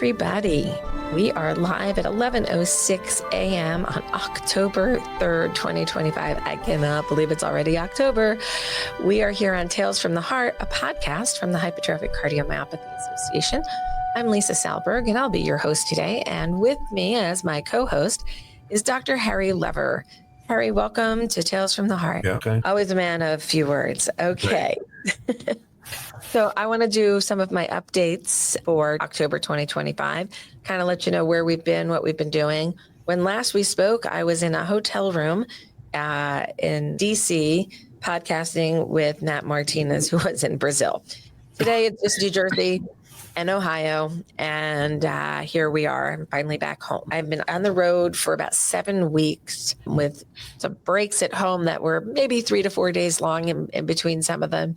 everybody. We are live at 11:06 a.m. on October 3rd, 2025. I cannot believe it's already October. We are here on Tales from the Heart, a podcast from the Hypertrophic Cardiomyopathy Association. I'm Lisa Salberg, and I'll be your host today. And with me as my co-host is Dr. Harry Lever. Harry, welcome to Tales from the Heart. Yeah, okay. Always a man of few words. Okay. So I want to do some of my updates for October 2025, kind of let you know where we've been, what we've been doing. When last we spoke, I was in a hotel room in DC podcasting with Matt Martinez, who was in Brazil. Today it's just New Jersey and Ohio, and here we are. I'm finally back home. I've been on the road for about 7 weeks with some breaks at home that were maybe 3 to 4 days long in between some of them.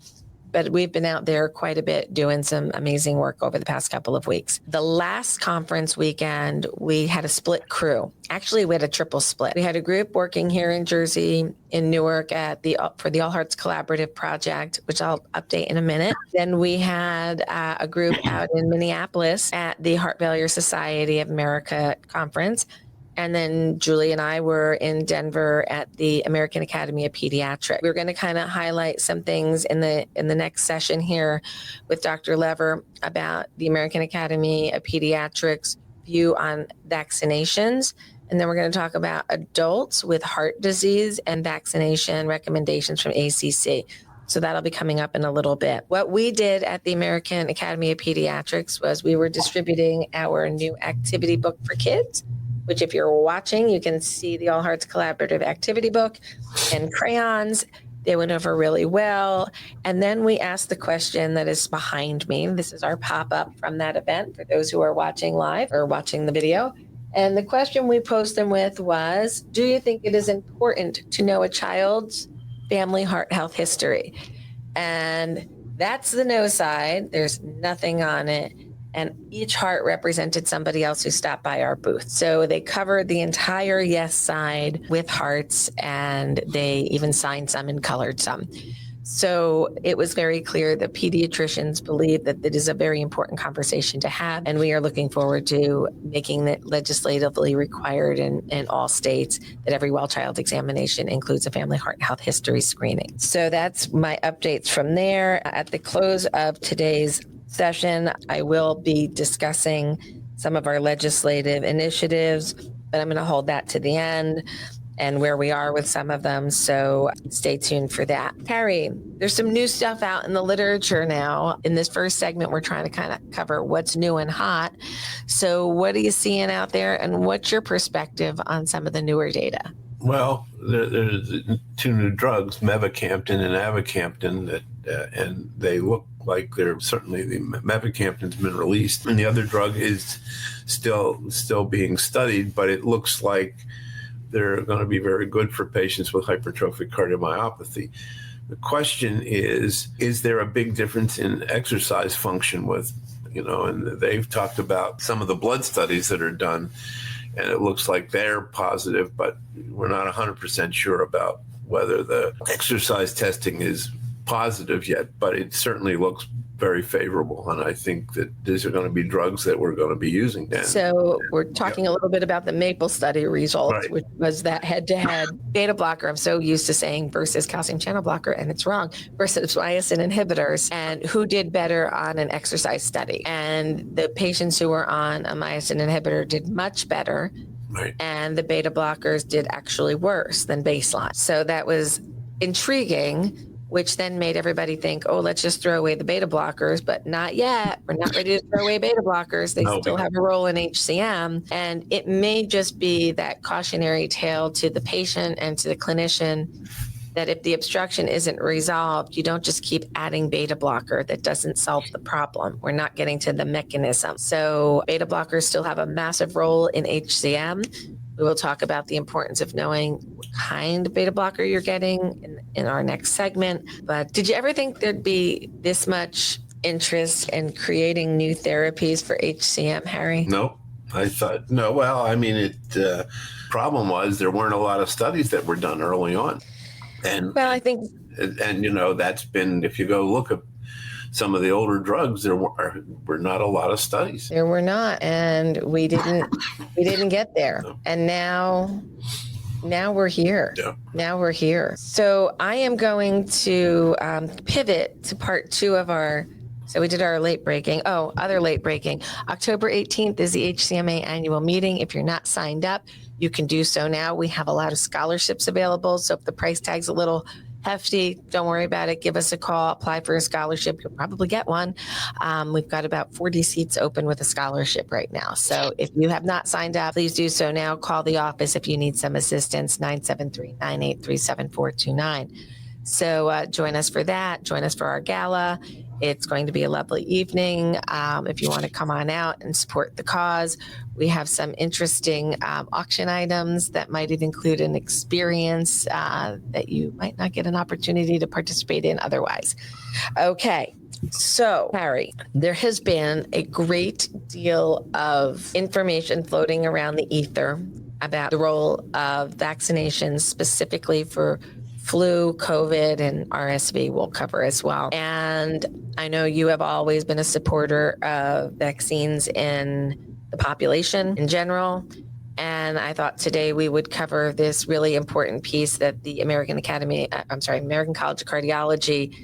But we've been out there quite a bit doing some amazing work over the past couple of weeks. The last conference weekend, we had a split crew. Actually, we had a triple split. We had a group working here in Jersey, in Newark for the All Hearts Collaborative Project, which I'll update in a minute. Then we had a group out in Minneapolis at the Heart Failure Society of America conference. And then Julie and I were in Denver at the American Academy of Pediatrics. We're going to kind of highlight some things in the next session here with Dr. Lever about the American Academy of Pediatrics view on vaccinations. And then we're going to talk about adults with heart disease and vaccination recommendations from ACC. So that'll be coming up in a little bit. What we did at the American Academy of Pediatrics was we were distributing our new activity book for kids, which if you're watching, you can see the All Hearts Collaborative Activity Book and crayons. They went over really well. And then we asked the question that is behind me. This is our pop-up from that event for those who are watching live or watching the video. And the question we posed them with was, do you think it is important to know a child's family heart health history? And that's the no side. There's nothing on it. And each heart represented somebody else who stopped by our booth. So they covered the entire yes side with hearts, and they even signed some and colored some. So it was very clear that pediatricians believe that it is a very important conversation to have. And we are looking forward to making it legislatively required in all states that every well-child examination includes a family heart health history screening. So that's my updates from there. At the close of today's session, I will be discussing some of our legislative initiatives, but I'm going to hold that to the end and where we are with some of them. So stay tuned for that. Harry, there's some new stuff out in the literature now. In this first segment, we're trying to kind of cover what's new and hot. So what are you seeing out there, and what's your perspective on some of the newer data? Well, there's 2 new drugs, mavacamten and avacamten, and they look like they're certainly, the mavacamten's been released, and the other drug is still being studied, but it looks like they're going to be very good for patients with hypertrophic cardiomyopathy. The question is there a big difference in exercise function with, and they've talked about some of the blood studies that are done, and it looks like they're positive, but we're not 100% sure about whether the exercise testing is positive yet, but it certainly looks very favorable. And I think that these are going to be drugs that we're going to be using then. So we're talking a little bit about the MAPLE study results, right, which was that head-to-head beta blocker. I'm so used to saying versus calcium channel blocker, and it's wrong, versus myosin inhibitors, and who did better on an exercise study. And the patients who were on a myosin inhibitor did much better. Right. And the beta blockers did actually worse than baseline. So that was intriguing, which then made everybody think, oh, let's just throw away the beta blockers, but not yet. We're not ready to throw away beta blockers. They still have a role in HCM. And it may just be that cautionary tale to the patient and to the clinician that if the obstruction isn't resolved, you don't just keep adding beta blocker. That doesn't solve the problem. We're not getting to the mechanism. So beta blockers still have a massive role in HCM. We will talk about the importance of knowing what kind of beta blocker you're getting in our next segment. But did you ever think there'd be this much interest in creating new therapies for HCM, Harry? No, I thought, no. Well, I mean, problem was there weren't a lot of studies that were done early on. And well, I think, and that's been, if you go look at some of the older drugs, there were not a lot of studies. There were not, and we didn't get there. No. And now we're here. Yeah. Now we're here. So I am going to pivot to part 2 of our. So we did our late breaking. Oh, other late breaking. October 18th is the HCMA annual meeting. If you're not signed up, you can do so now. We have a lot of scholarships available. So if the price tag's a little hefty, don't worry about it. Give us a call, apply for a scholarship. You'll probably get one. We've got about 40 seats open with a scholarship right now. So if you have not signed up, please do so now. Call the office if you need some assistance, 973-983-7429. So join us for that. Join us for our gala. It's going to be a lovely evening. If you want to come on out and support the cause, we have some interesting auction items that might even include an experience that you might not get an opportunity to participate in otherwise. Okay. So, Harry, there has been a great deal of information floating around the ether about the role of vaccinations specifically for flu, COVID, and RSV we'll cover as well. And I know you have always been a supporter of vaccines in the population in general. And I thought today we would cover this really important piece that the American College of Cardiology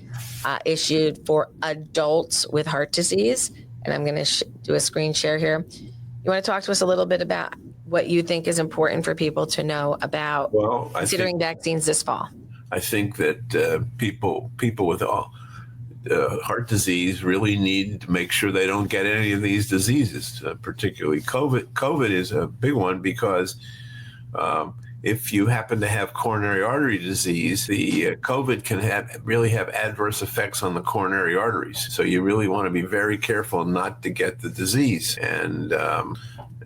issued for adults with heart disease. And I'm going to do a screen share here. You want to talk to us a little bit about what you think is important for people to know about considering vaccines this fall? I think that people with heart disease really need to make sure they don't get any of these diseases, particularly COVID. COVID is a big one because if you happen to have coronary artery disease, the COVID can really have adverse effects on the coronary arteries. So you really want to be very careful not to get the disease. And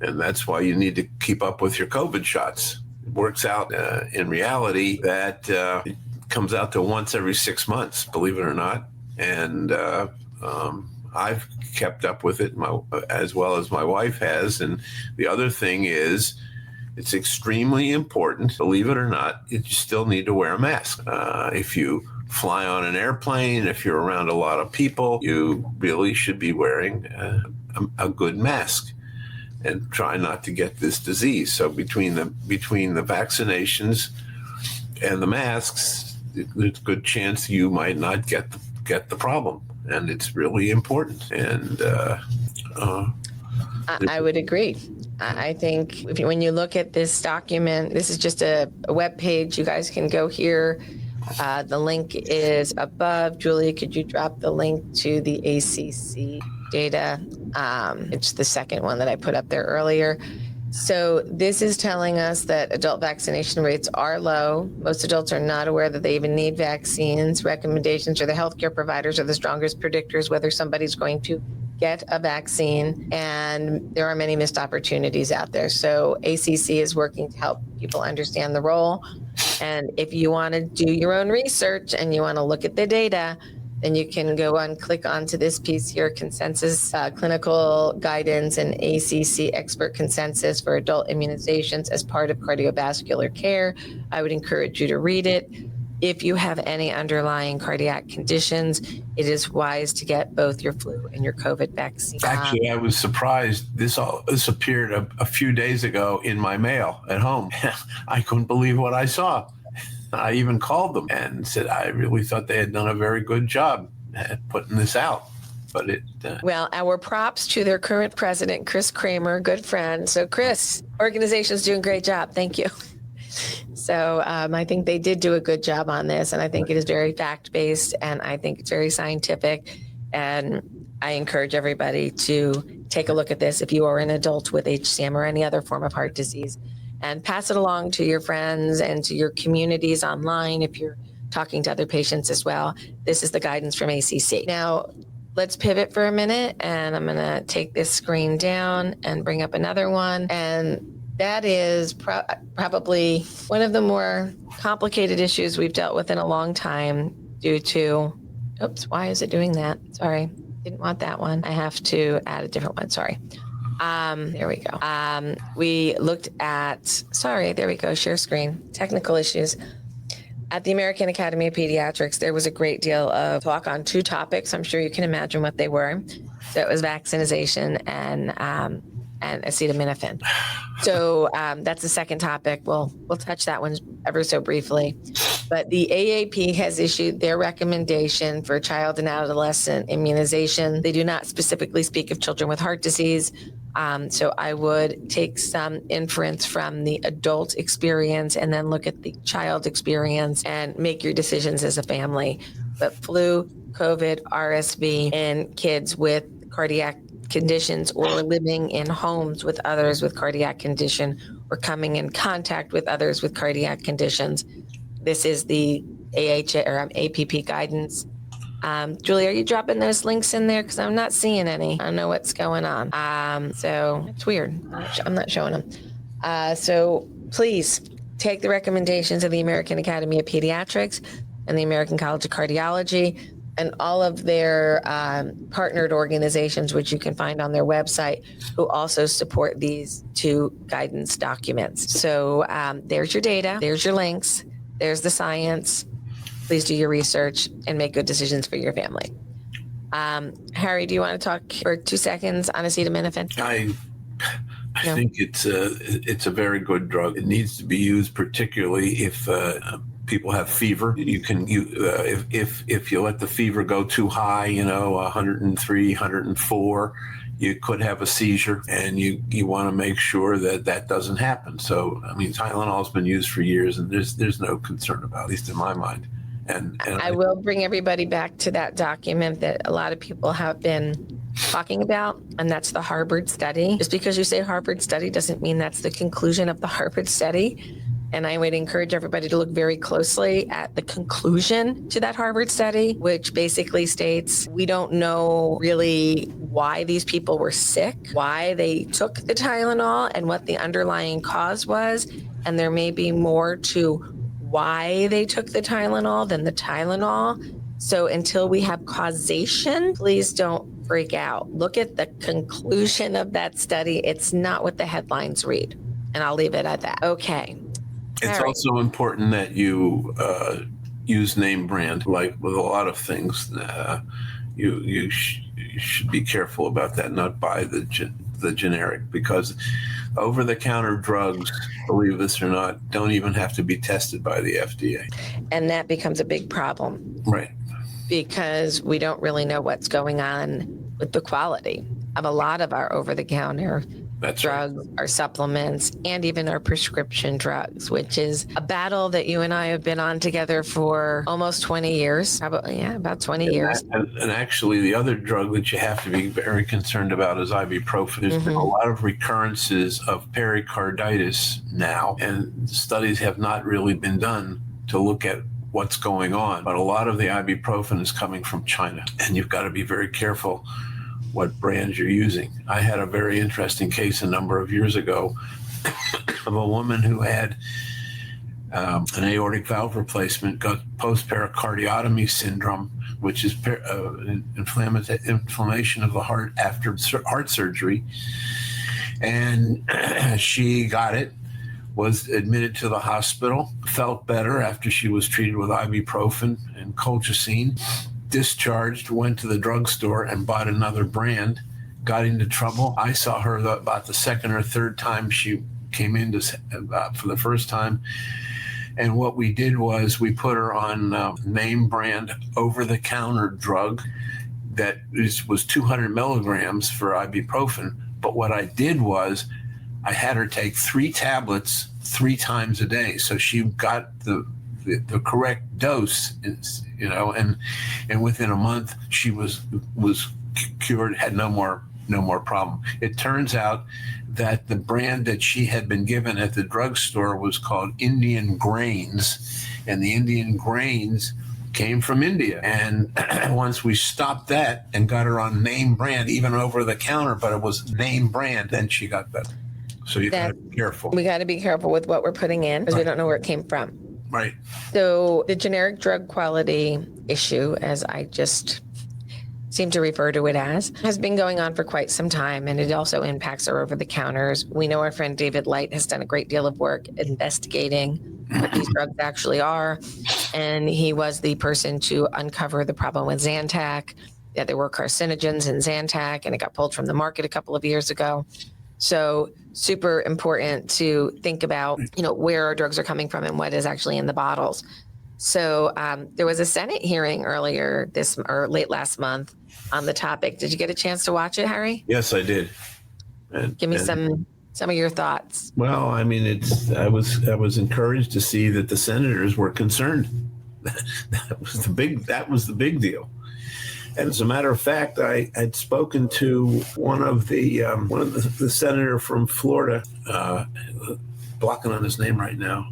that's why you need to keep up with your COVID shots. Works out in reality that it comes out to once every 6 months, believe it or not. And I've kept up with it as well as my wife has. And the other thing is, it's extremely important, believe it or not, you still need to wear a mask. If you fly on an airplane, if you're around a lot of people, you really should be wearing a good mask and try not to get this disease. So between the vaccinations and the masks, there's a good chance you might not get the problem, and it's really important. And I would agree. I think when you look at this document, this is just a web page. You guys can go here. The link is above. Julie, could you drop the link to the ACC data? It's the second one that I put up there earlier. So this is telling us that adult vaccination rates are low. Most adults are not aware that they even need vaccines. Recommendations for the healthcare providers are the strongest predictors whether somebody's going to get a vaccine, and there are many missed opportunities out there. So ACC is working to help people understand the role. And if you want to do your own research and you want to look at the data, then you can go and click onto this piece here, Consensus Clinical Guidance and ACC Expert Consensus for Adult Immunizations as part of cardiovascular care. I would encourage you to read it. If you have any underlying cardiac conditions, it is wise to get both your flu and your COVID vaccine. Actually, I was surprised. This appeared a few days ago in my mail at home. I couldn't believe what I saw. I even called them and said I really thought they had done a very good job at putting this out. But well, our props to their current president, Chris Kramer, good friend. So, Chris, organization's doing a great job. Thank you. So I think they did do a good job on this, and I think it is very fact-based, and I think it's very scientific, and I encourage everybody to take a look at this if you are an adult with HCM or any other form of heart disease, and pass it along to your friends and to your communities online if you're talking to other patients as well. This is the guidance from ACC. Now, let's pivot for a minute, and I'm going to take this screen down and bring up another one, and that is probably one of the more complicated issues we've dealt with in a long time due to, oops, why is it doing that? Sorry, didn't want that one. I have to add a different one, sorry. There we go. We looked at, sorry, there we go, share screen, technical issues. At the American Academy of Pediatrics, there was a great deal of talk on two topics. I'm sure you can imagine what they were. So it was vaccination and acetaminophen. So that's the second topic. We'll touch that one ever so briefly. But the AAP has issued their recommendation for child and adolescent immunization. They do not specifically speak of children with heart disease. So I would take some inference from the adult experience and then look at the child experience and make your decisions as a family. But flu, COVID, RSV, and kids with cardiac conditions or living in homes with others with cardiac condition or coming in contact with others with cardiac conditions. This is the APP guidance. Julie, are you dropping those links in there? Because I'm not seeing any. I don't know what's going on. So it's weird. I'm not showing them. So please take the recommendations of the American Academy of Pediatrics and the American College of Cardiology and all of their partnered organizations, which you can find on their website, who also support these two guidance documents. So there's your data, there's your links, there's the science. Please do your research and make good decisions for your family. Harry, do you want to talk for 2 seconds on acetaminophen? I think it's a very good drug. It needs to be used particularly if people have fever. If you let the fever go too high, 103, 104, you could have a seizure, and you want to make sure that doesn't happen. So, Tylenol has been used for years, and there's no concern about it, at least in my mind. And I will bring everybody back to that document that a lot of people have been talking about, and that's the Harvard study. Just because you say Harvard study doesn't mean that's the conclusion of the Harvard study. And I would encourage everybody to look very closely at the conclusion to that Harvard study, which basically states we don't know really why these people were sick, why they took the Tylenol, and what the underlying cause was. And there may be more to why they took the Tylenol than the Tylenol. So until we have causation, please don't freak out. Look at the conclusion of that study. It's not what the headlines read. And I'll leave it at that. Okay. It's also important that you use name brand, like with a lot of things. You should be careful about that, not buy the generic, because over-the-counter drugs, believe this or not, don't even have to be tested by the FDA. And that becomes a big problem. Right. Because we don't really know what's going on with the quality of a lot of our over-the-counter drugs, right, our supplements, and even our prescription drugs, which is a battle that you and I have been on together for almost 20 years, probably, about 20 years. And actually, the other drug that you have to be very concerned about is ibuprofen. There's been a lot of recurrences of pericarditis now, and studies have not really been done to look at what's going on. But a lot of the ibuprofen is coming from China, and you've got to be very careful what brands you're using. I had a very interesting case a number of years ago of a woman who had an aortic valve replacement, got post-pericardiotomy syndrome, which is inflammation of the heart after heart surgery. And she got it, was admitted to the hospital, felt better after she was treated with ibuprofen and colchicine, discharged, went to the drugstore and bought another brand, got into trouble. I saw her about the second or third time she came in for the first time. And what we did was we put her on name brand over-the-counter drug that was 200 milligrams for ibuprofen. But what I did was I had her take 3 tablets 3 times a day. So she got the correct dose, and within a month she was cured, had no more problem. It turns out that the brand that she had been given at the drugstore was called Indian Grains, and the Indian Grains came from India. And once we stopped that and got her on name brand, even over the counter, but it was name brand, then she got better. So you got to be careful. We got to be careful with what we're putting in, because we don't know where it came from. Right. So the generic drug quality issue, as I just seem to refer to it as, has been going on for quite some time, and it also impacts our over-the-counters. We know our friend David Light has done a great deal of work investigating what these drugs actually are. And he was the person to uncover the problem with Zantac, that there were carcinogens in Zantac, and it got pulled from the market a couple of years ago. So super important to think about, where our drugs are coming from and what is actually in the bottles. So there was a Senate hearing earlier late last month on the topic. Did you get a chance to watch it, Harry? Yes, I did. Give me some of your thoughts. Well, I mean, I was encouraged to see that the senators were concerned. That was the big deal. And as a matter of fact, I had spoken to one of the senator from Florida, blocking on his name right now.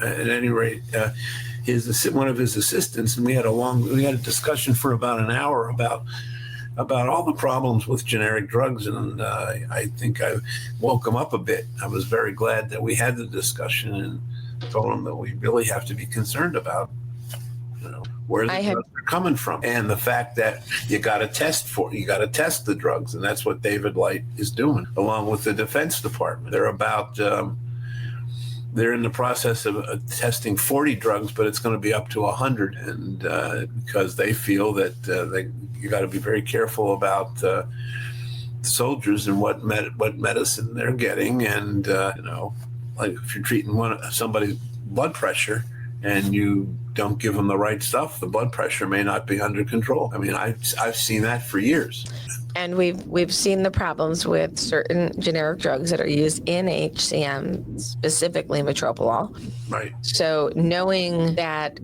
At any rate, one of his assistants, and we had a discussion for about an hour about all the problems with generic drugs, and I think I woke him up a bit. I was very glad that we had the discussion and told him that we really have to be concerned about where the drugs are coming from, and the fact that you got to test the drugs, and that's what David Light is doing, along with the Defense Department. They're in the process of testing 40 drugs, but it's going to be up to 100, and because they feel that you got to be very careful about soldiers and what medicine they're getting, and like if you're treating somebody's blood pressure and you don't give them the right stuff, the blood pressure may not be under control. I mean, I've seen that for years. And we've seen the problems with certain generic drugs that are used in HCM, specifically metoprolol. Right. So knowing that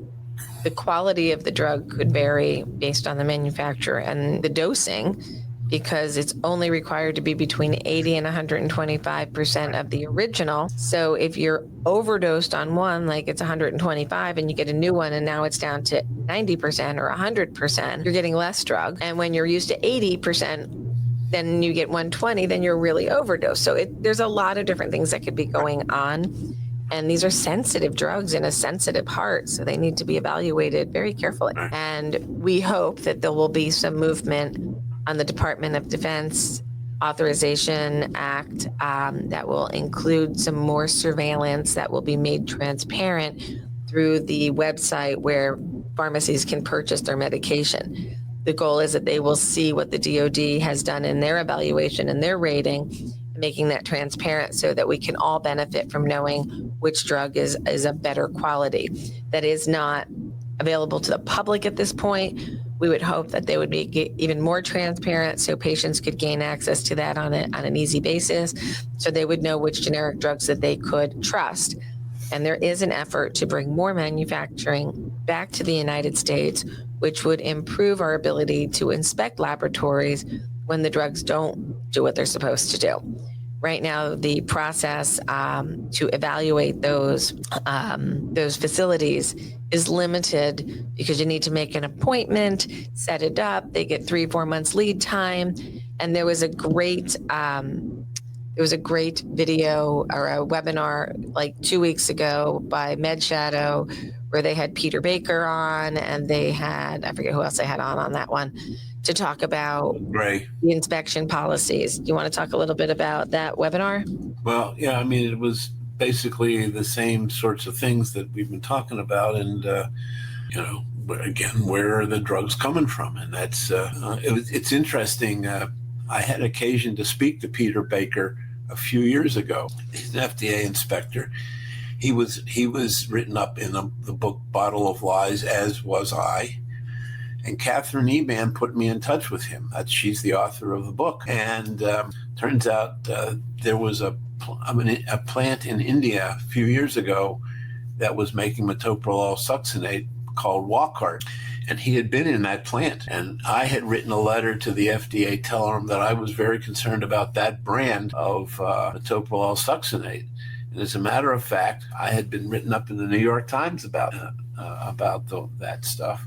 the quality of the drug could vary based on the manufacturer and the dosing, because it's only required to be between 80 and 125% of the original. So if you're overdosed on one, like it's 125, and you get a new one and now it's down to 90% or 100%, you're getting less drug. And when you're used to 80%, then you get 120, then you're really overdosed. So there's a lot of different things that could be going on. And these are sensitive drugs in a sensitive heart, so they need to be evaluated very carefully. And we hope that there will be some movement on the Department of Defense Authorization Act that will include some more surveillance that will be made transparent through the website where pharmacies can purchase their medication. The goal is that they will see what the DoD has done in their evaluation and their rating, making that transparent so that we can all benefit from knowing which drug is a better quality. That is not available to the public at this point. We would hope that they would be even more transparent so patients could gain access to that on an easy basis, so they would know which generic drugs that they could trust. And there is an effort to bring more manufacturing back to the United States, which would improve our ability to inspect laboratories when the drugs don't do what they're supposed to do. Right now, the process to evaluate those facilities is limited because you need to make an appointment, set it up. They get 3-4 months lead time, and there was a great video or a webinar like 2 weeks ago by MedShadow where they had Peter Baker on, and they had, I forget who else they had on that one, to talk about the inspection policies. Do you want to talk a little bit about that webinar? Well, yeah, I mean, it was basically the same sorts of things that we've been talking about, and again, where are the drugs coming from? And that's it's interesting. I had occasion to speak to Peter Baker a few years ago. He's an FDA inspector. He was written up in the book Bottle of Lies, as was I. And Catherine Eban put me in touch with him. She's the author of the book. And turns out there was a plant in India a few years ago that was making metoprolol succinate called Wockhardt. And he had been in that plant. And I had written a letter to the FDA telling them that I was very concerned about that brand of metoprolol succinate. And as a matter of fact, I had been written up in the New York Times about that stuff.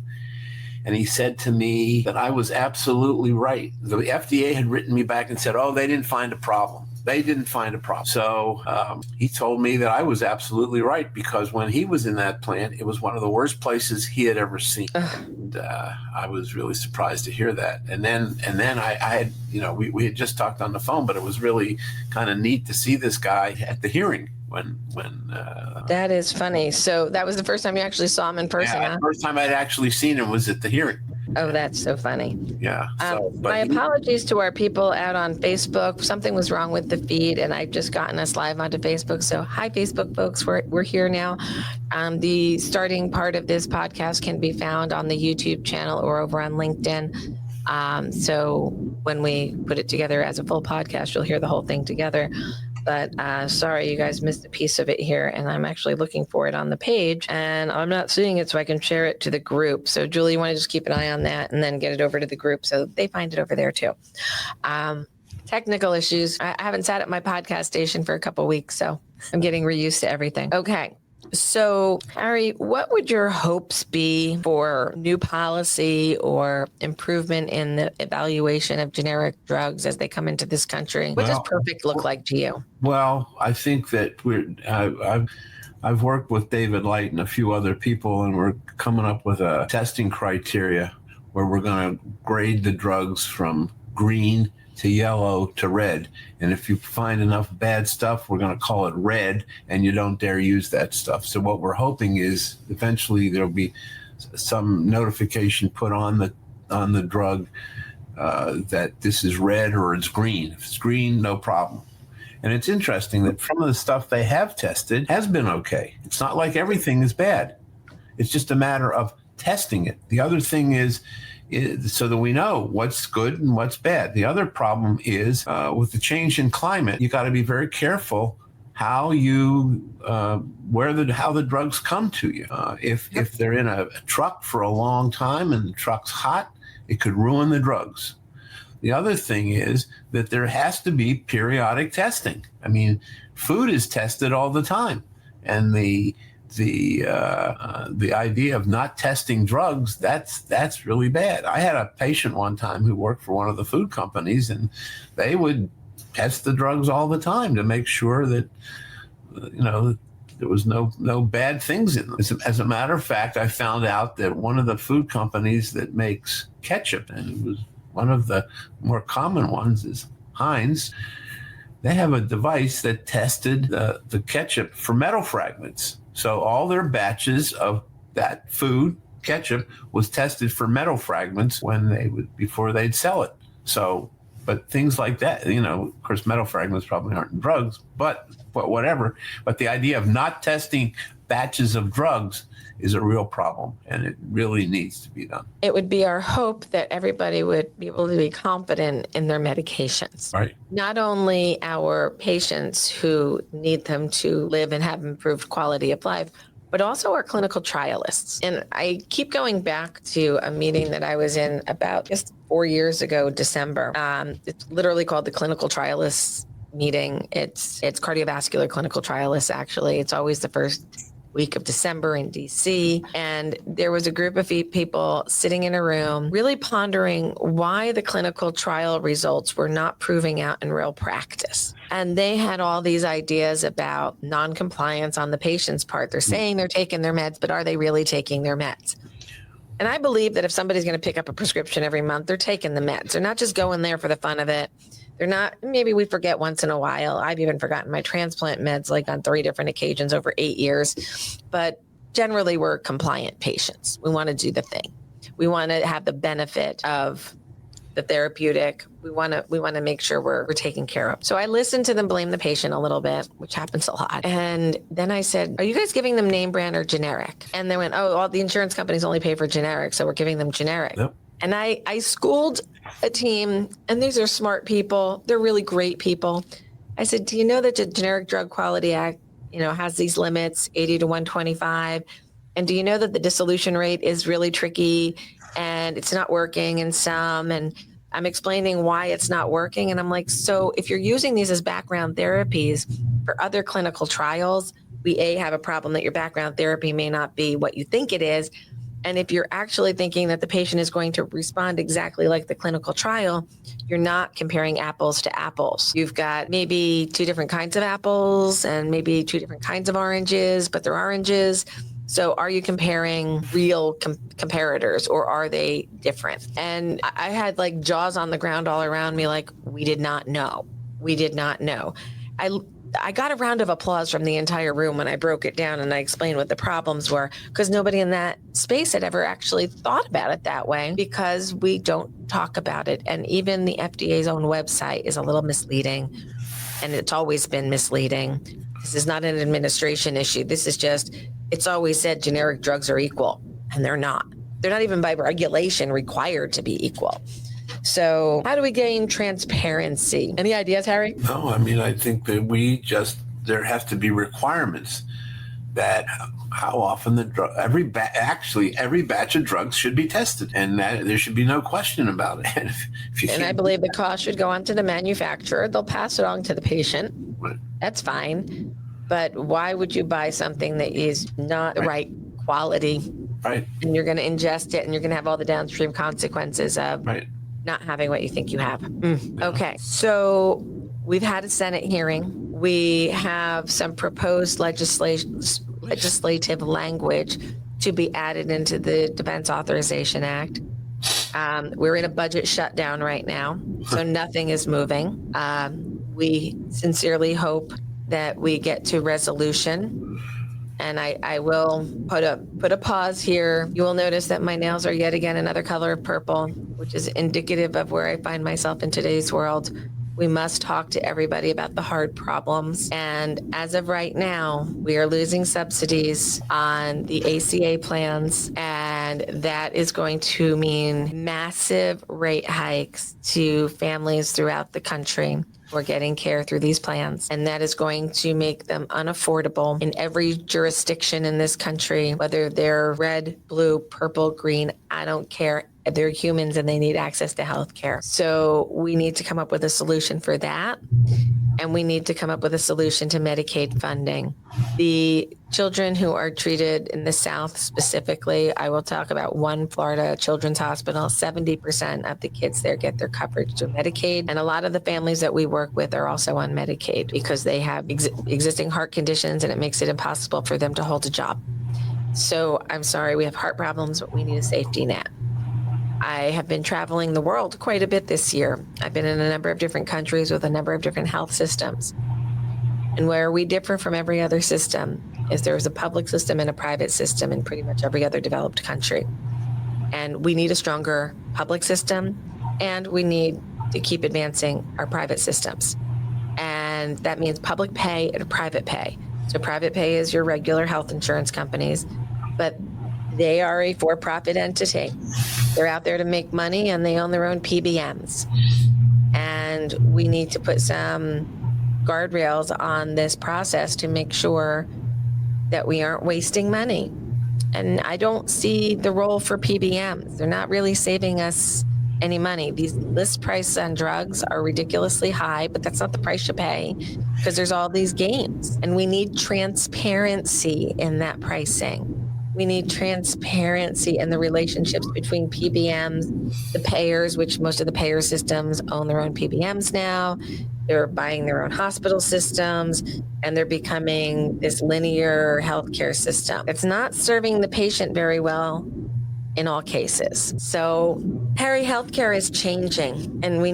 And he said to me that I was absolutely right. The FDA had written me back and said, oh, they didn't find a problem. They didn't find a problem. So he told me that I was absolutely right, because when he was in that plant, it was one of the worst places he had ever seen. And I was really surprised to hear that. And then I had, we had just talked on the phone, but it was really kind of neat to see this guy at the hearing. That is funny. So that was the first time you actually saw him in person, yeah, huh? first time I'd actually seen him was at the hearing. Oh, that's so funny. Yeah. My apologies to our people out on Facebook. Something was wrong with the feed, and I've just gotten us live onto Facebook. So, hi, Facebook folks. We're here now. The starting part of this podcast can be found on the YouTube channel or over on LinkedIn. So when we put it together as a full podcast, you'll hear the whole thing together. But sorry, you guys missed a piece of it here, and I'm actually looking for it on the page, and I'm not seeing it, so I can share it to the group. So Julie, you want to just keep an eye on that and then get it over to the group so they find it over there too. Technical issues. I haven't sat at my podcast station for a couple of weeks, so I'm getting reused to everything. Okay. So, Harry, what would your hopes be for new policy or improvement in the evaluation of generic drugs as they come into this country? What does perfect look like to you? Well, I think that I've worked with David Light and a few other people, and we're coming up with a testing criteria where we're going to grade the drugs from green to yellow to red. And if you find enough bad stuff, we're going to call it red, and you don't dare use that stuff. So what we're hoping is eventually there'll be some notification put on the drug that this is red or it's green. If it's green, no problem. And it's interesting that some of the stuff they have tested has been okay. It's not like everything is bad. It's just a matter of testing it. The other thing is so that we know what's good and what's bad. The other problem is with the change in climate, you got to be very careful how the drugs come to you. If they're in a truck for a long time and the truck's hot, it could ruin the drugs. The other thing is that there has to be periodic testing. I mean, food is tested all the time, and the idea of not testing drugs, that's really bad. I had a patient one time who worked for one of the food companies, and they would test the drugs all the time to make sure that there was no bad things in them. As a matter of fact, I found out that one of the food companies that makes ketchup, and it was one of the more common ones, is Heinz. They have a device that tested the ketchup for metal fragments. So all their batches of that food, ketchup, was tested for metal fragments before they'd sell it. So, but things like that, of course, metal fragments probably aren't in drugs, but whatever. But the idea of not testing batches of drugs is a real problem, and it really needs to be done. It would be our hope that everybody would be able to be confident in their medications. Right. Not only our patients who need them to live and have improved quality of life, but also our clinical trialists. And I keep going back to a meeting that I was in about just 4 years ago, December. It's literally called the Clinical Trialists meeting. It's cardiovascular clinical trialists, actually. It's always the first week of December in DC. And there was a group of people sitting in a room really pondering why the clinical trial results were not proving out in real practice. And they had all these ideas about non-compliance on the patient's part. They're saying they're taking their meds, but are they really taking their meds? And I believe that if somebody's going to pick up a prescription every month, they're taking the meds. They're not just going there for the fun of it. They're not, maybe we forget once in a while. I've even forgotten my transplant meds like on 3 different occasions over 8 years. But generally, we're compliant patients. We want to do the thing. We want to have the benefit of the therapeutic. We want to make sure we're taken care of. So I listened to them blame the patient a little bit, which happens a lot. And then I said, are you guys giving them name brand or generic? And they went, oh, all the insurance companies only pay for generic, so we're giving them generic. Yep. And I schooled a team, and these are smart people. They're really great people. I said, do you know that the Generic Drug Quality Act, has these limits, 80 to 125? And do you know that the dissolution rate is really tricky and it's not working in some? And I'm explaining why it's not working. And I'm like, so if you're using these as background therapies for other clinical trials, we have a problem that your background therapy may not be what you think it is. And if you're actually thinking that the patient is going to respond exactly like the clinical trial, you're not comparing apples to apples. You've got maybe 2 different kinds of apples and maybe 2 different kinds of oranges, but they're oranges. So are you comparing real comparators, or are they different? And I had like jaws on the ground all around me, like, we did not know. We did not know. I got a round of applause from the entire room when I broke it down and I explained what the problems were, because nobody in that space had ever actually thought about it that way, because we don't talk about it. And even the FDA's own website is a little misleading, and it's always been misleading. This is not an administration issue. This is just, it's always said generic drugs are equal, and they're not. They're not even by regulation required to be equal. So how do we gain transparency? Any ideas, Harry? No, I mean, I think that there has to be requirements that how often the drug, every batch of drugs should be tested, and that there should be no question about it. And I believe the cost should go on to the manufacturer. They'll pass it on to the patient. Right. That's fine. But why would you buy something that is not the right quality? Right. And you're going to ingest it, and you're going to have all the downstream consequences of not having what you think you have. Okay. So we've had a Senate hearing. We have some proposed legislative language to be added into the Defense Authorization Act. We're in a budget shutdown right now, so nothing is moving. We sincerely hope that we get to resolution. And I will put a pause here. You will notice that my nails are yet again another color of purple, which is indicative of where I find myself in today's world. We must talk to everybody about the hard problems. And as of right now, we are losing subsidies on the ACA plans, and that is going to mean massive rate hikes to families throughout the country who are getting care through these plans. And that is going to make them unaffordable in every jurisdiction in this country, whether they're red, blue, purple, green, I don't care. They're humans and they need access to health care. So we need to come up with a solution for that. And we need to come up with a solution to Medicaid funding. The children who are treated in the South specifically, I will talk about one Florida Children's Hospital. 70% of the kids there get their coverage through Medicaid. And a lot of the families that we work with are also on Medicaid because they have existing heart conditions, and it makes it impossible for them to hold a job. So I'm sorry, we have heart problems, but we need a safety net. I have been traveling the world quite a bit this year. I've been in a number of different countries with a number of different health systems. And where we differ from every other system is there's a public system and a private system in pretty much every other developed country. And we need a stronger public system, and we need to keep advancing our private systems. And that means public pay and private pay. So private pay is your regular health insurance companies, but they are a for-profit entity. They're out there to make money, and they own their own PBMs. And we need to put some guardrails on this process to make sure that we aren't wasting money. And I don't see the role for PBMs. They're not really saving us any money. These list prices on drugs are ridiculously high, but that's not the price you pay because there's all these games. And we need transparency in that pricing. We need transparency in the relationships between PBMs, the payers, which most of the payer systems own their own PBMs now. They're buying their own hospital systems, and they're becoming this linear healthcare system. It's not serving the patient very well in all cases. So, Harry, healthcare is changing, and we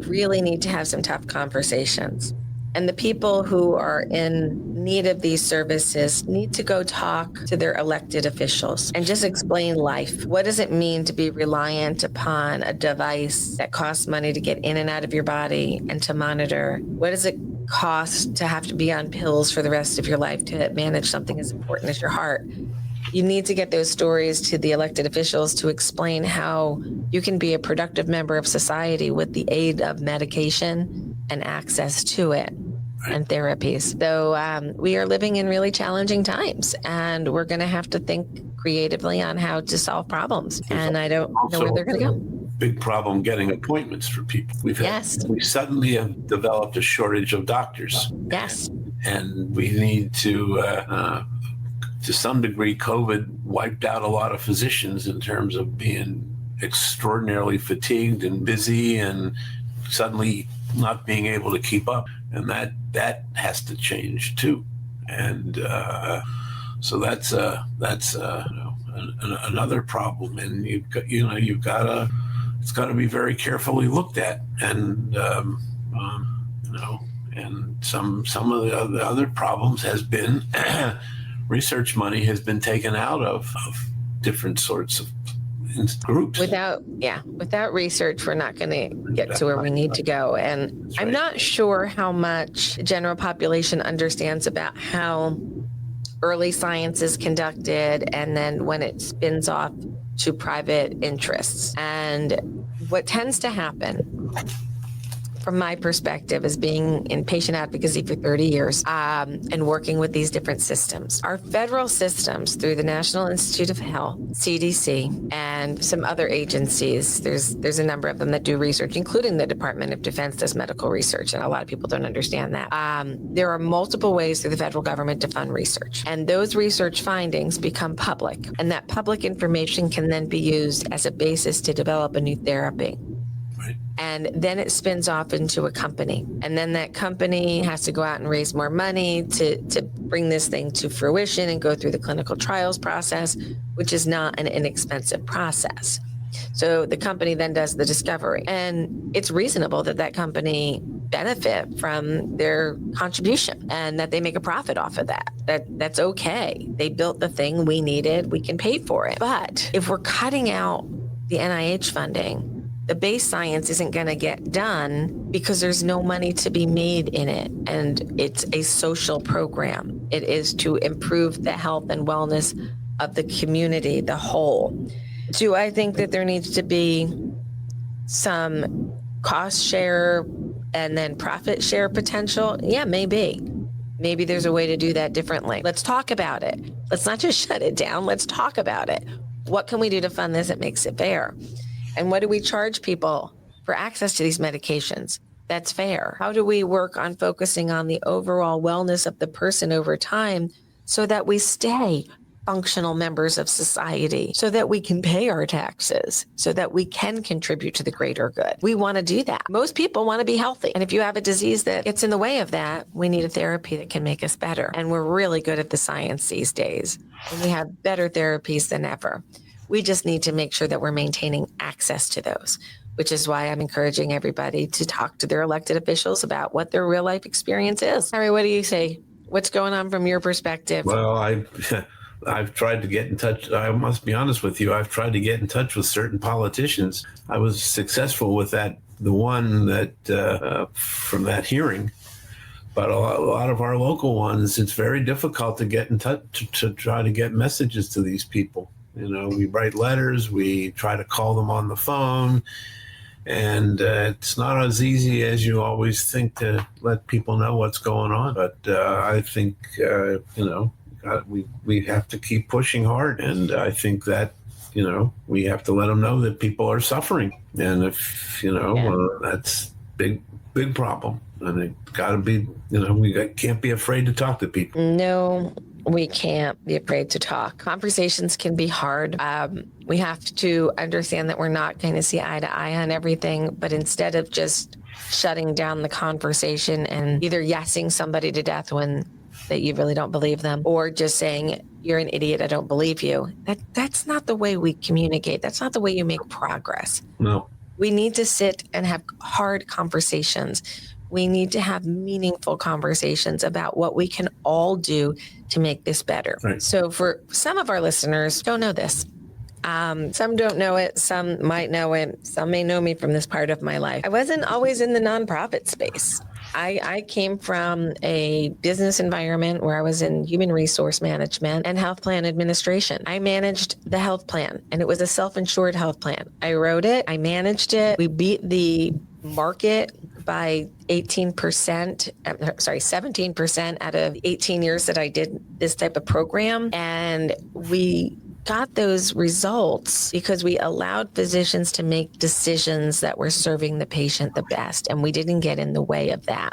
really need to have some tough conversations. And the people who are in need of these services need to go talk to their elected officials and just explain life. What does it mean to be reliant upon a device that costs money to get in and out of your body and to monitor? What does it cost to have to be on pills for the rest of your life to manage something as important as your heart? You need to get those stories to the elected officials to explain how you can be a productive member of society with the aid of medication and access to it and therapies. So we are living in really challenging times, and we're going to have to think creatively on how to solve problems. And I don't know where they're going to go. Big problem getting appointments for people. We suddenly have developed a shortage of doctors. Yes. And we need to some degree, COVID wiped out a lot of physicians in terms of being extraordinarily fatigued and busy and suddenly not being able to keep up. And that has to change too. And so that's another problem. And it's got to be very carefully looked at. And And some of the other problems has been research money has been taken out of different sorts of groups. Without research, we're not going to get to where we need to go. And That's I'm right. not sure how much the general population understands about how early science is conducted and then when it spins off to private interests. And what tends to happen, from my perspective, as being in patient advocacy for 30 years and working with these different systems, our federal systems through the National Institute of Health, CDC, and some other agencies, there's a number of them that do research, including the Department of Defense does medical research, and a lot of people don't understand that. There are multiple ways through the federal government to fund research, and those research findings become public, and that public information can then be used as a basis to develop a new therapy. And then it spins off into a company. And then that company has to go out and raise more money to bring this thing to fruition and go through the clinical trials process, which is not an inexpensive process. So the company then does the discovery. And it's reasonable that that company benefit from their contribution and that they make a profit off of that. That's okay. They built the thing we needed. We can pay for it. But if we're cutting out the NIH funding, the base science isn't going to get done because there's no money to be made in it. And it's a social program. It is to improve the health and wellness of the community, the whole. Do I think that there needs to be some cost share and then profit share potential? Yeah, maybe. Maybe there's a way to do that differently. Let's talk about it. Let's not just shut it down. Let's talk about it. What can we do to fund this that makes it fair? And what do we charge people for access to these medications? That's fair. How do we work on focusing on the overall wellness of the person over time so that we stay functional members of society, so that we can pay our taxes, so that we can contribute to the greater good? We want to do that. Most people want to be healthy. And if you have a disease that gets in the way of that, we need a therapy that can make us better. And we're really good at the science these days. And we have better therapies than ever. We just need to make sure that we're maintaining access to those, which is why I'm encouraging everybody to talk to their elected officials about what their real life experience is. Harry, what do you say? What's going on from your perspective? Well, I've tried to get in touch. I must be honest with you. I've tried to get in touch with certain politicians. I was successful with the one that from that hearing. But a lot of our local ones, it's very difficult to get in touch to try to get messages to these people. You know, we write letters, we try to call them on the phone, and it's not as easy as you always think to let people know what's going on. But I think, we have to keep pushing hard. And I think that, we have to let them know that people are suffering. And if, that's big problem. And it got to be, we can't be afraid to talk to people. No, we can't be afraid to talk. Conversations can be hard. We have to understand that we're not going to see eye to eye on everything, but instead of just shutting down the conversation and either yesing somebody to death when that you really don't believe them, or just saying, you're an idiot, I don't believe you. That's not the way we communicate. That's not the way you make progress. No. We need to sit and have hard conversations. We need to have meaningful conversations about what we can all do to make this better. Right. So for some of our listeners, don't know this. Some don't know it. Some might know it. Some may know me from this part of my life. I wasn't always in the nonprofit space. I came from a business environment where I was in human resource management and health plan administration. I managed the health plan, and it was a self-insured health plan. I wrote it. I managed it. We beat the market by 17% out of 18 years that I did this type of program. And we got those results because we allowed physicians to make decisions that were serving the patient the best, and we didn't get in the way of that.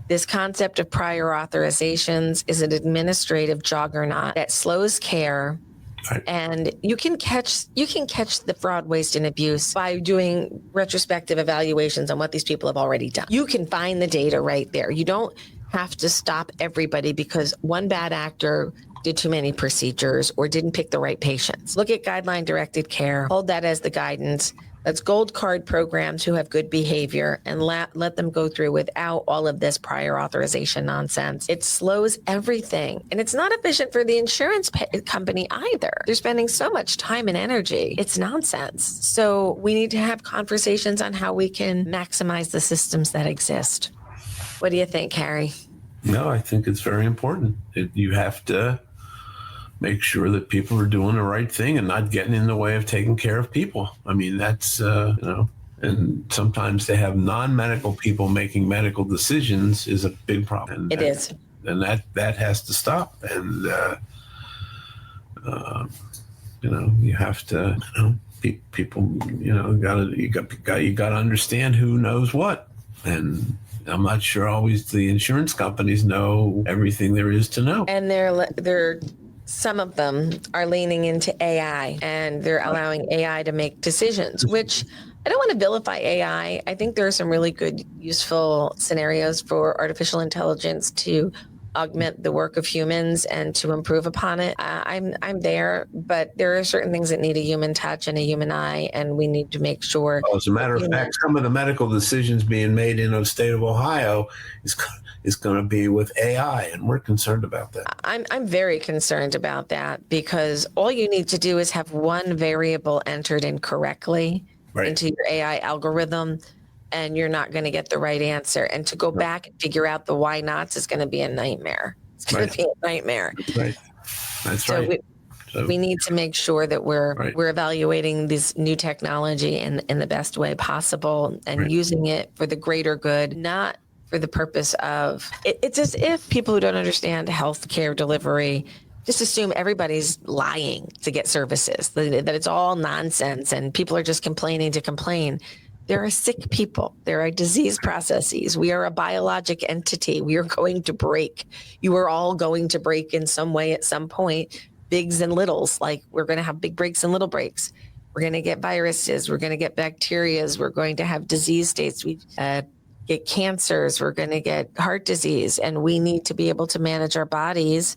This concept of prior authorizations is an administrative juggernaut that slows care. Right. And you can catch the fraud, waste, and abuse by doing retrospective evaluations on what these people have already done. You can find the data right there. You don't have to stop everybody because one bad actor did too many procedures or didn't pick the right patients. Look at guideline-directed care. Hold that as the guidance. Let's gold card programs who have good behavior and let them go through without all of this prior authorization nonsense. It slows everything. And it's not efficient for the insurance company either. They're spending so much time and energy. It's nonsense. So we need to have conversations on how we can maximize the systems that exist. What do you think, Harry? No, I think it's very important. You have to make sure that people are doing the right thing and not getting in the way of taking care of people. I mean, that's, and sometimes they have non-medical people making medical decisions is a big problem. It is. And that has to stop. And, you have to, people, you got to understand who knows what. And I'm not sure always the insurance companies know everything there is to know. And they're some of them are leaning into AI, and they're allowing AI to make decisions, which I don't want to vilify AI. I think there are some really good, useful scenarios for artificial intelligence to augment the work of humans and to improve upon it. I'm there, but there are certain things that need a human touch and a human eye, and we need to make sure. Well, as a matter of fact, some of the medical decisions being made in the state of Ohio is going to be with AI, and we're concerned about that. I'm very concerned about that, because all you need to do is have one variable entered incorrectly into your AI algorithm, and you're not going to get the right answer. And to go back and figure out the why nots is going to be a nightmare. It's going to be a nightmare. That's right. We need to make sure that we're evaluating this new technology in the best way possible and using it for the greater good, not for the purpose of it's as if people who don't understand healthcare delivery just assume everybody's lying to get services, that it's all nonsense and people are just complaining to complain. There are sick people. There are disease processes. We are a biologic entity. We are going to break. You are all going to break in some way at some point, bigs and littles. Like, we're going to have big breaks and little breaks. We're going to get viruses. We're going to get bacterias. We're going to have disease states. We get cancers. We're going to get heart disease. And we need to be able to manage our bodies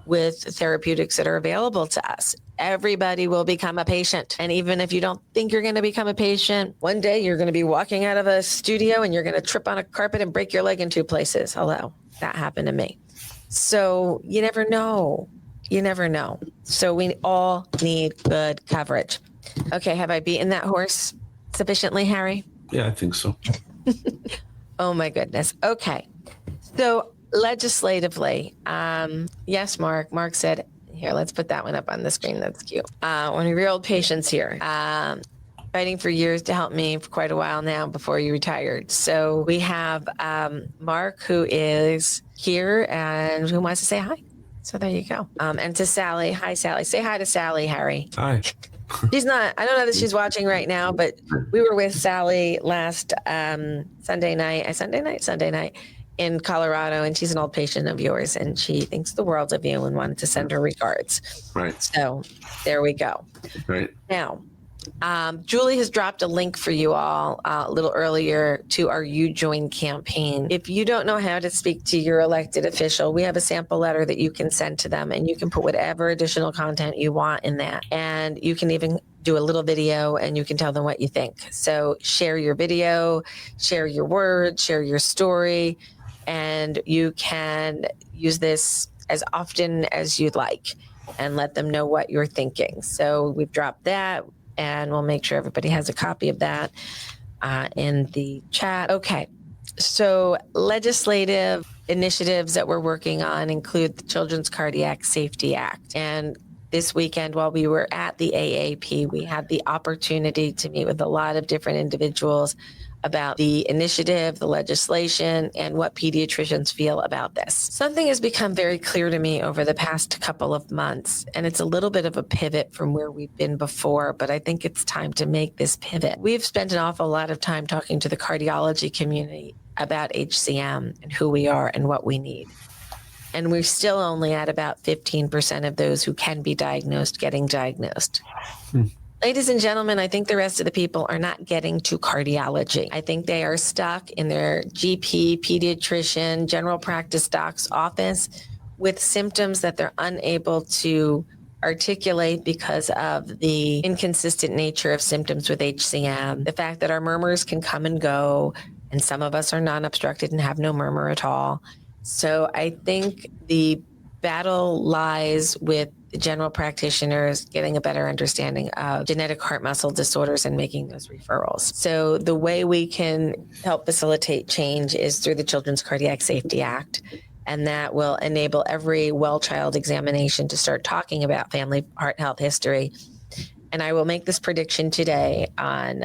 with therapeutics that are available to us. Everybody will become a patient. And even if you don't think you're going to become a patient, one day you're going to be walking out of a studio and you're going to trip on a carpet and break your leg in two places. Hello, that happened to me. So you never know. You never know. So we all need good coverage. Okay, have I beaten that horse sufficiently, Harry? Yeah, I think so. Oh my goodness. Okay. So legislatively, yes, Mark. Mark said, here, let's put that one up on the screen. That's cute. One of your old patients here, fighting for years to help me for quite a while now before you retired. So we have Mark, who is here and who wants to say hi. So there you go. And to Sally. Hi, Sally. Say hi to Sally, Harry. Hi. She's not, I don't know that she's watching right now, but we were with Sally last Sunday night in Colorado, and she's an old patient of yours, and she thinks the world of you and wanted to send her regards. Right. So there we go. Right. Now, Julie has dropped a link for you all a little earlier to our You Join campaign. If you don't know how to speak to your elected official, we have a sample letter that you can send to them, and you can put whatever additional content you want in that. And you can even do a little video and you can tell them what you think. So share your video, share your words, share your story, and you can use this as often as you'd like and let them know what you're thinking. So we've dropped that, and we'll make sure everybody has a copy of that in the chat. Okay, so legislative initiatives that we're working on include the Children's Cardiac Safety Act. And this weekend, while we were at the AAP, we had the opportunity to meet with a lot of different individuals about the initiative, the legislation, and what pediatricians feel about this. Something has become very clear to me over the past couple of months, and it's a little bit of a pivot from where we've been before, but I think it's time to make this pivot. We've spent an awful lot of time talking to the cardiology community about HCM and who we are and what we need. And we're still only at about 15% of those who can be diagnosed getting diagnosed. Ladies and gentlemen, I think the rest of the people are not getting to cardiology. I think they are stuck in their GP, pediatrician, general practice doc's office with symptoms that they're unable to articulate because of the inconsistent nature of symptoms with HCM, the fact that our murmurs can come and go, and some of us are non-obstructed and have no murmur at all. So I think the battle lies with the general practitioners getting a better understanding of genetic heart muscle disorders and making those referrals. So the way we can help facilitate change is through the Children's Cardiac Safety Act. And that will enable every well child examination to start talking about family heart health history. And I will make this prediction today on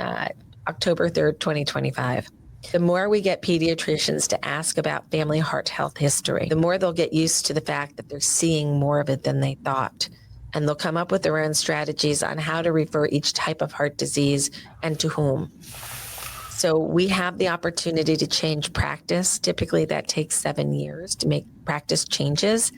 October 3rd, 2025. The more we get pediatricians to ask about family heart health history, the more they'll get used to the fact that they're seeing more of it than they thought. And they'll come up with their own strategies on how to refer each type of heart disease and to whom. So we have the opportunity to change practice. Typically that takes 7 years to make practice changes.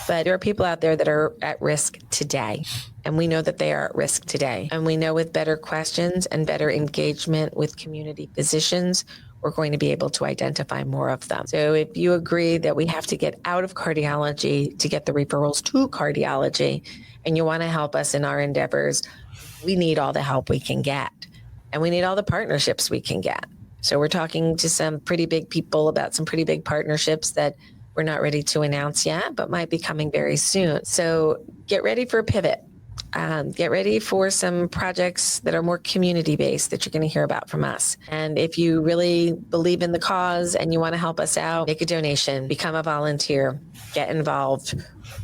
But there are people out there that are at risk today. And we know that they are at risk today. And we know with better questions and better engagement with community physicians, we're going to be able to identify more of them. So if you agree that we have to get out of cardiology to get the referrals to cardiology, and you want to help us in our endeavors, we need all the help we can get. And we need all the partnerships we can get. So we're talking to some pretty big people about some pretty big partnerships that we're not ready to announce yet, but might be coming very soon. So get ready for a pivot. Get ready for some projects that are more community-based that you're going to hear about from us. And if you really believe in the cause and you want to help us out, make a donation, become a volunteer, get involved.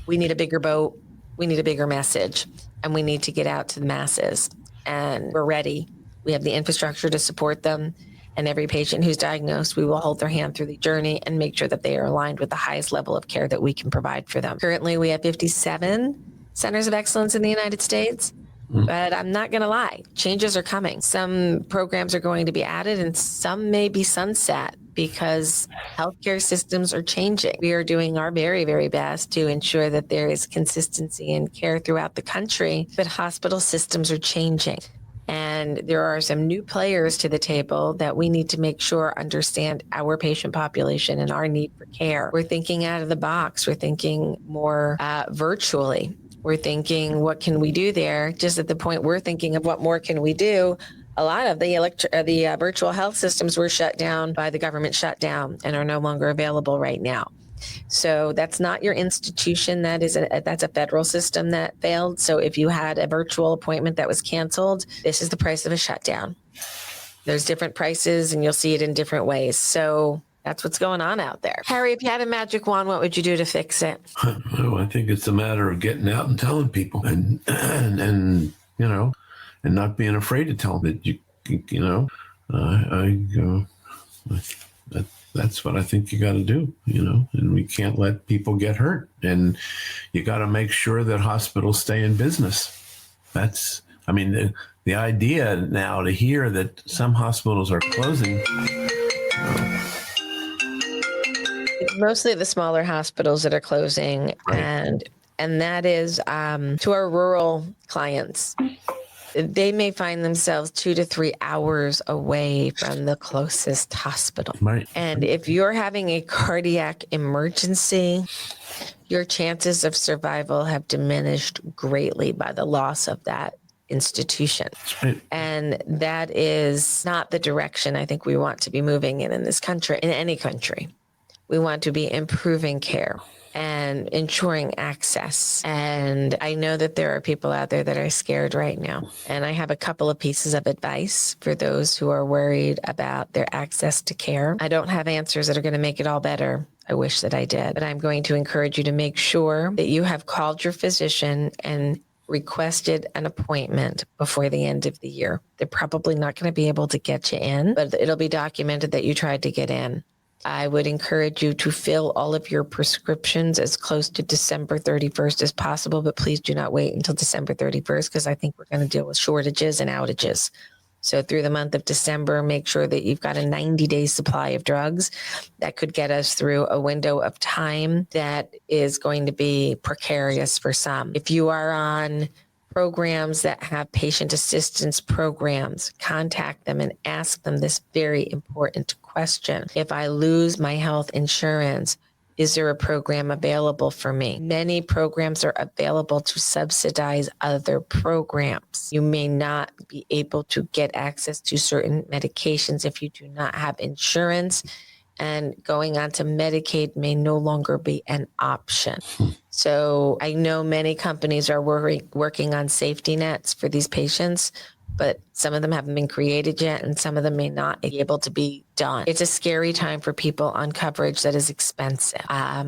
We need a bigger boat. We need a bigger message, and we need to get out to the masses. And we're ready. We have the infrastructure to support them. And every patient who's diagnosed, we will hold their hand through the journey and make sure that they are aligned with the highest level of care that we can provide for them. Currently, we have 57 centers of excellence in the United States, but I'm not going to lie, changes are coming. Some programs are going to be added and some may be sunset because healthcare systems are changing. We are doing our very, very best to ensure that there is consistency in care throughout the country, but hospital systems are changing. And there are some new players to the table that we need to make sure understand our patient population and our need for care. We're thinking out of the box. We're thinking more virtually. We're thinking, what can we do there? Just at the point we're thinking of what more can we do, a lot of the virtual health systems were shut down by the government shutdown and are no longer available right now. So that's not your institution. That's a federal system that failed. So if you had a virtual appointment that was canceled, this is the price of a shutdown. There's different prices and you'll see it in different ways. So that's what's going on out there. Harry, if you had a magic wand, what would you do to fix it? Well, I think it's a matter of getting out and telling people and you know, and not being afraid to tell them that that's what I think you got to do, and we can't let people get hurt, and you got to make sure that hospitals stay in business. The idea now to hear that some hospitals are closing. It's mostly the smaller hospitals that are closing, right. and that is to our rural clients. They may find themselves 2 to 3 hours away from the closest hospital. Right. And if you're having a cardiac emergency, your chances of survival have diminished greatly by the loss of that institution. Right. And that is not the direction I think we want to be moving in this country, in any country. We want to be improving care and ensuring access. And I know that there are people out there that are scared right now. And I have a couple of pieces of advice for those who are worried about their access to care. I don't have answers that are going to make it all better. I wish that I did. But I'm going to encourage you to make sure that you have called your physician and requested an appointment before the end of the year. They're probably not going to be able to get you in, but it'll be documented that you tried to get in. I would encourage you to fill all of your prescriptions as close to December 31st as possible, but please do not wait until December 31st because I think we're going to deal with shortages and outages. So through the month of December, make sure that you've got a 90-day supply of drugs that could get us through a window of time that is going to be precarious for some. If you are on programs that have patient assistance programs, contact them and ask them this very important question. If I lose my health insurance, Is there a program available for me? Many programs are available to subsidize other programs. You may not be able to get access to certain medications if you do not have insurance, and going on to Medicaid may no longer be an option. So I know many companies are working on safety nets for these patients, but some of them haven't been created yet, and some of them may not be able to be done. It's a scary time for people on coverage that is expensive.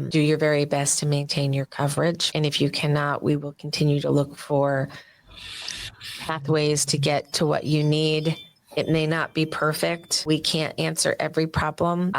Do your very best to maintain your coverage. And if you cannot, we will continue to look for pathways to get to what you need. It may not be perfect. We can't answer every problem,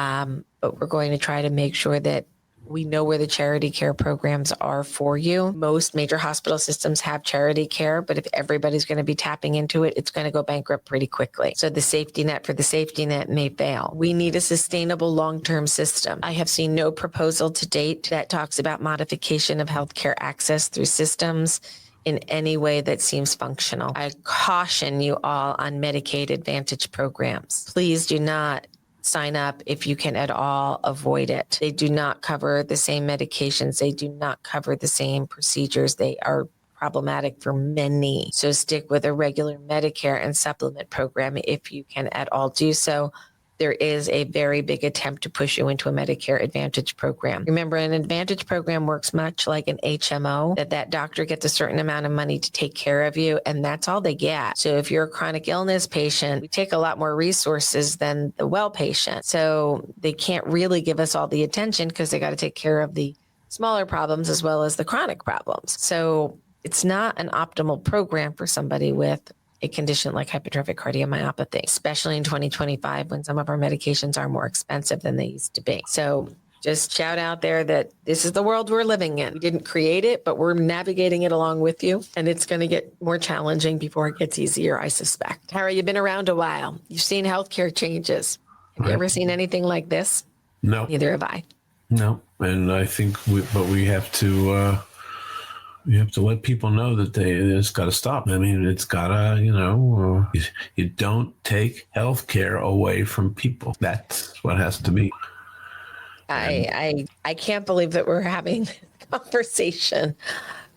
but we're going to try to make sure that we know where the charity care programs are for you. Most major hospital systems have charity care, but if everybody's going to be tapping into it, it's going to go bankrupt pretty quickly. So the safety net for the safety net may fail. We need a sustainable long-term system. I have seen no proposal to date that talks about modification of healthcare access through systems in any way that seems functional. I caution you all on Medicaid Advantage programs. Please do not sign up if you can at all avoid it. They do not cover the same medications. They do not cover the same procedures. They are problematic for many. So stick with a regular Medicare and supplement program if you can at all do so. There is a very big attempt to push you into a Medicare Advantage program. Remember, an Advantage program works much like an HMO, that doctor gets a certain amount of money to take care of you, and that's all they get. So if you're a chronic illness patient, we take a lot more resources than the well patient. So they can't really give us all the attention because they got to take care of the smaller problems as well as the chronic problems. So it's not an optimal program for somebody with a condition like hypertrophic cardiomyopathy, especially in 2025 when some of our medications are more expensive than they used to be. So just shout out there that this is the world we're living in. We didn't create it, but we're navigating it along with you. And it's going to get more challenging before it gets easier, I suspect. Harry, you've been around a while. You've seen healthcare changes. Have you ever seen anything like this? No. Neither have I. No. And I think we have to let people know that it's got to stop. I mean, it's got to, you don't take health care away from people. That's what has to be. I can't believe that we're having this conversation.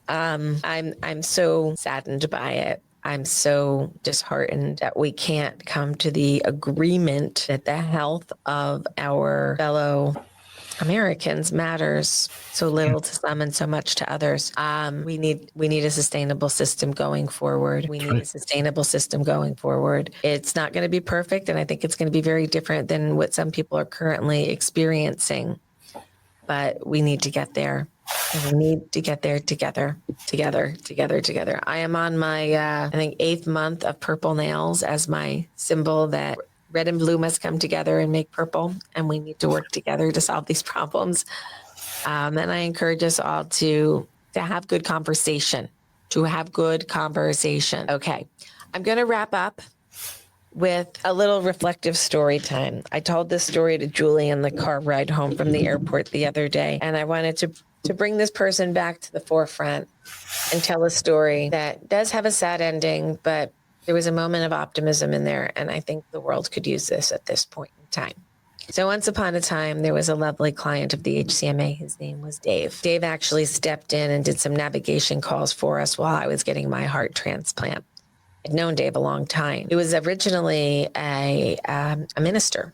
I'm so saddened by it. I'm so disheartened that we can't come to the agreement that the health of our fellow Americans matters so little to some and so much to others. We need a sustainable system going forward. It's not going to be perfect, and I think it's going to be very different than what some people are currently experiencing. But we need to get there. And we need to get there together. I am on my, I think, 8th month of purple nails as my symbol that red and blue must come together and make purple, and we need to work together to solve these problems. And I encourage us all to have good conversation, Okay, I'm going to wrap up with a little reflective story time. I told this story to Julie in the car ride home from the airport the other day, and I wanted to bring this person back to the forefront and tell a story that does have a sad ending, but there was a moment of optimism in there, and I think the world could use this at this point in time. So once upon a time, there was a lovely client of the HCMA. His name was Dave. Dave actually stepped in and did some navigation calls for us while I was getting my heart transplant. I'd known Dave a long time. He was originally a minister.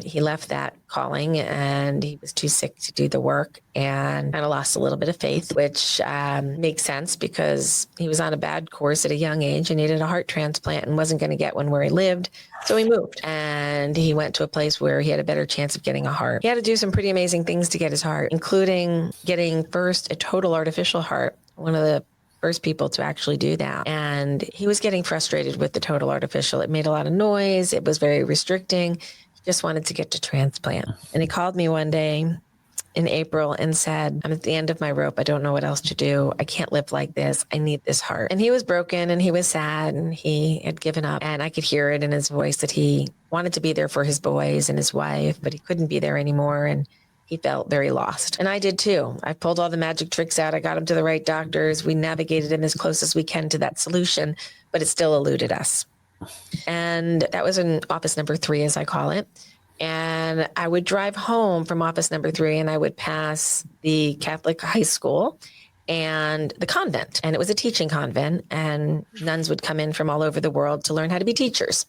He left that calling and he was too sick to do the work and kind of lost a little bit of faith, which makes sense because he was on a bad course at a young age and needed a heart transplant and wasn't going to get one where he lived. So he moved and he went to a place where he had a better chance of getting a heart. He had to do some pretty amazing things to get his heart, including getting first a total artificial heart, one of the first people to actually do that. And he was getting frustrated with the total artificial. It made a lot of noise. It was very restricting. He just wanted to get to transplant. And he called me one day in April and said, I'm at the end of my rope. I don't know what else to do. I can't live like this. I need this heart. And he was broken and he was sad and he had given up. And I could hear it in his voice that he wanted to be there for his boys and his wife, but he couldn't be there anymore. And he felt very lost. And I did too. I pulled all the magic tricks out. I got him to the right doctors. We navigated him as close as we can to that solution, but it still eluded us. And that was in office number 3, as I call it. And I would drive home from office number 3 and I would pass the Catholic high school and the convent. And it was a teaching convent, and nuns would come in from all over the world to learn how to be teachers.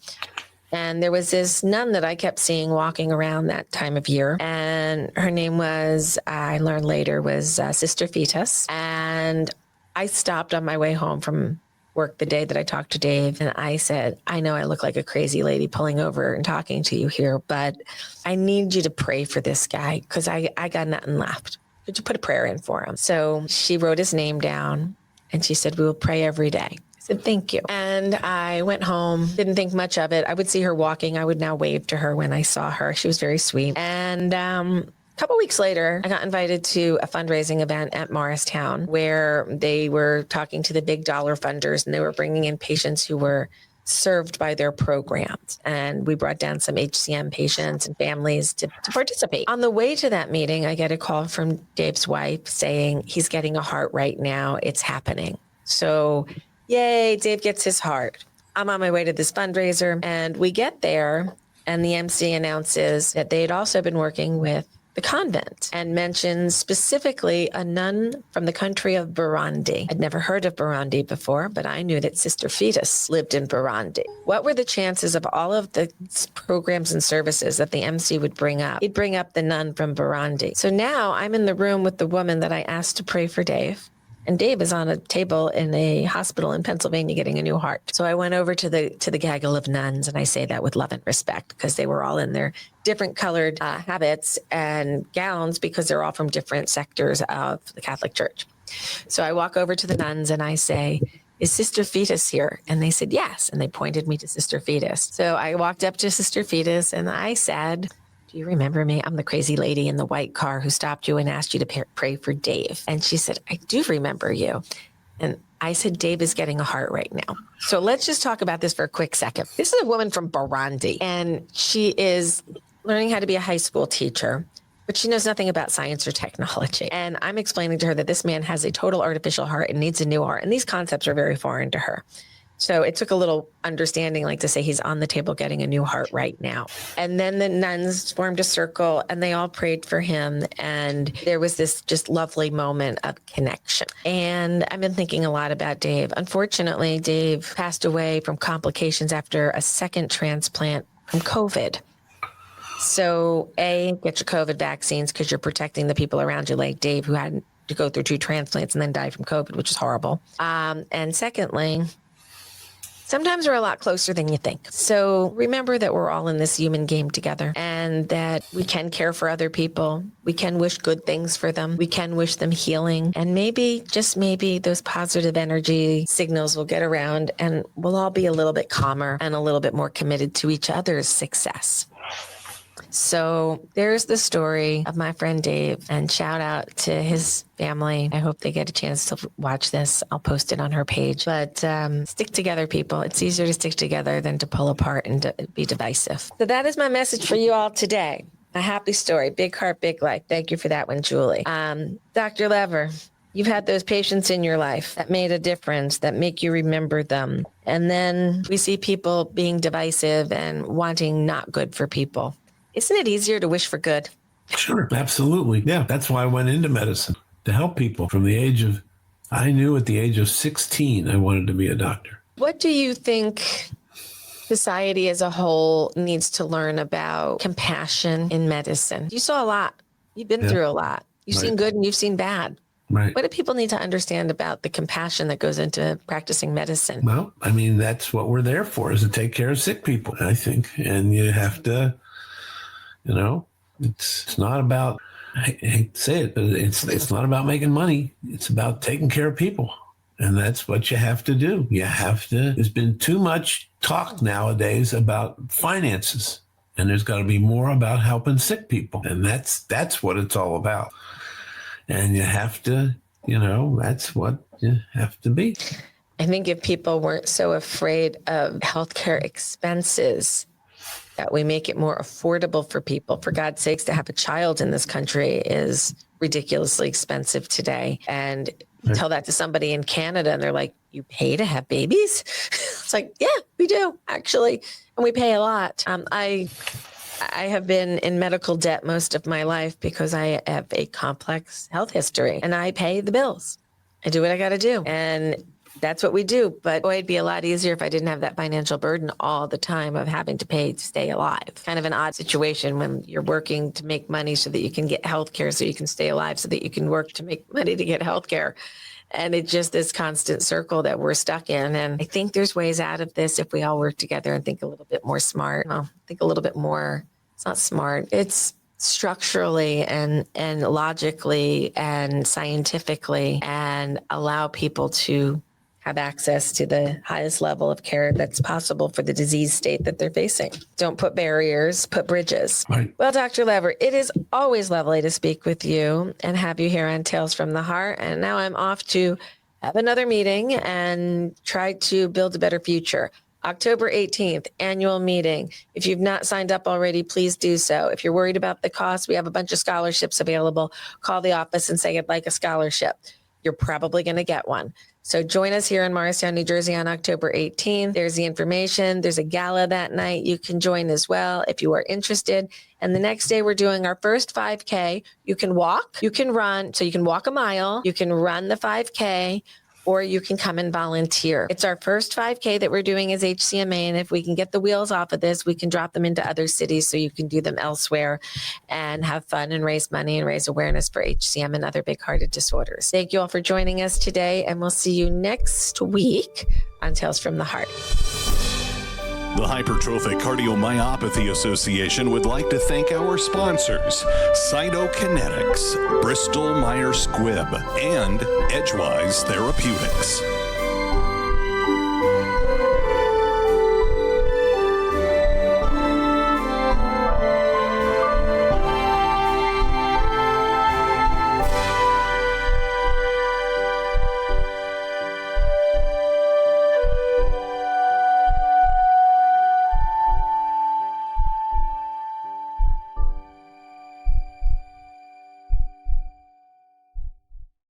And there was this nun that I kept seeing walking around that time of year. And her name was, I learned later, was Sister Fetus. And I stopped on my way home from work the day that I talked to Dave. And I said, I know I look like a crazy lady pulling over and talking to you here, but I need you to pray for this guy because I got nothing left. Could you put a prayer in for him? So she wrote his name down and she said, we will pray every day. I said, thank you. And I went home, didn't think much of it. I would see her walking. I would now wave to her when I saw her. She was very sweet. And a couple weeks later, I got invited to a fundraising event at Morristown where they were talking to the big dollar funders, and they were bringing in patients who were served by their programs. And we brought down some HCM patients and families to participate. On the way to that meeting, I get a call from Dave's wife saying he's getting a heart right now. It's happening. So yay, Dave gets his heart. I'm on my way to this fundraiser, and we get there, and the MC announces that they had also been working with the convent and mentions specifically a nun from the country of Burundi. I'd never heard of Burundi before, but I knew that Sister Fetus lived in Burundi. What were the chances of all of the programs and services that the MC would bring up? He'd bring up the nun from Burundi. So now I'm in the room with the woman that I asked to pray for Dave. And Dave is on a table in a hospital in Pennsylvania getting a new heart. So I went over to the gaggle of nuns, and I say that with love and respect because they were all in their different colored habits and gowns because they're all from different sectors of the Catholic Church. So I walk over to the nuns and I say, is Sister Fetus here? And they said, yes. And they pointed me to Sister Fetus. So I walked up to Sister Fetus and I said, do you remember me? I'm the crazy lady in the white car who stopped you and asked you to pray for Dave. And she said, I do remember you. And I said, Dave is getting a heart right now. So let's just talk about this for a quick second. This is a woman from Burundi, and she is learning how to be a high school teacher, but she knows nothing about science or technology. And I'm explaining to her that this man has a total artificial heart and needs a new heart. And these concepts are very foreign to her. So it took a little understanding, like to say he's on the table getting a new heart right now. And then the nuns formed a circle and they all prayed for him. And there was this just lovely moment of connection. And I've been thinking a lot about Dave. Unfortunately, Dave passed away from complications after a second transplant from COVID. So get your COVID vaccines because you're protecting the people around you, like Dave, who had to go through 2 transplants and then died from COVID, which is horrible. And secondly, sometimes we're a lot closer than you think. So remember that we're all in this human game together and that we can care for other people. We can wish good things for them. We can wish them healing. And maybe, just maybe, those positive energy signals will get around and we'll all be a little bit calmer and a little bit more committed to each other's success. So there's the story of my friend Dave, and shout out to his family. I hope they get a chance to watch this. I'll post it on her page. But stick together, people. It's easier to stick together than to pull apart and be divisive. So that is my message for you all today. A happy story, big heart, big life. Thank you for that one, Julie. Dr. Lever, you've had those patients in your life that made a difference, that make you remember them. And then we see people being divisive and wanting not good for people. Isn't it easier to wish for good? Sure, absolutely. Yeah, that's why I went into medicine, to help people I knew at the age of 16, I wanted to be a doctor. What do you think society as a whole needs to learn about compassion in medicine? You saw a lot. You've been through a lot. You've seen good and you've seen bad. Right. What do people need to understand about the compassion that goes into practicing medicine? Well, I mean, that's what we're there for, is to take care of sick people, I think. And you have to, it's not about, I hate to say it, but it's not about making money. It's about taking care of people. And that's what you have to do. There's been too much talk nowadays about finances. And there's got to be more about helping sick people. And that's what it's all about. And you have to, that's what you have to be. I think if people weren't so afraid of healthcare expenses, that we make it more affordable for people. For God's sakes, to have a child in this country is ridiculously expensive today. And tell that to somebody in Canada and they're like, you pay to have babies? It's like, yeah, we do actually. And we pay a lot. I I have been in medical debt most of my life because I have a complex health history and I pay the bills. I do what I got to do. And that's what we do. But boy, it'd be a lot easier if I didn't have that financial burden all the time of having to pay to stay alive. Kind of an odd situation when you're working to make money so that you can get health care, so you can stay alive, so that you can work to make money to get health care. And it's just this constant circle that we're stuck in. And I think there's ways out of this if we all work together and think a little bit more smart. Well, think a little bit more, it's not smart. It's structurally and logically and scientifically, and allow people to have access to the highest level of care that's possible for the disease state that they're facing. Don't put barriers, put bridges. Right. Well, Dr. Lever, it is always lovely to speak with you and have you here on Tales from the Heart. And now I'm off to have another meeting and try to build a better future. October 18th, annual meeting. If you've not signed up already, please do so. If you're worried about the cost, we have a bunch of scholarships available. Call the office and say I'd like a scholarship. You're probably going to get one. So join us here in Morristown, New Jersey on October 18th. There's the information. There's a gala that night. You can join as well if you are interested. And the next day we're doing our first 5K. You can walk, you can run. So you can walk a mile, you can run the 5K, or you can come and volunteer. It's our first 5K that we're doing as HCMA. And if we can get the wheels off of this, we can drop them into other cities so you can do them elsewhere and have fun and raise money and raise awareness for HCM and other big-hearted disorders. Thank you all for joining us today, and we'll see you next week on Tales from the Heart. The Hypertrophic Cardiomyopathy Association would like to thank our sponsors, Cytokinetics, Bristol Myers Squibb, and Edgewise Therapeutics.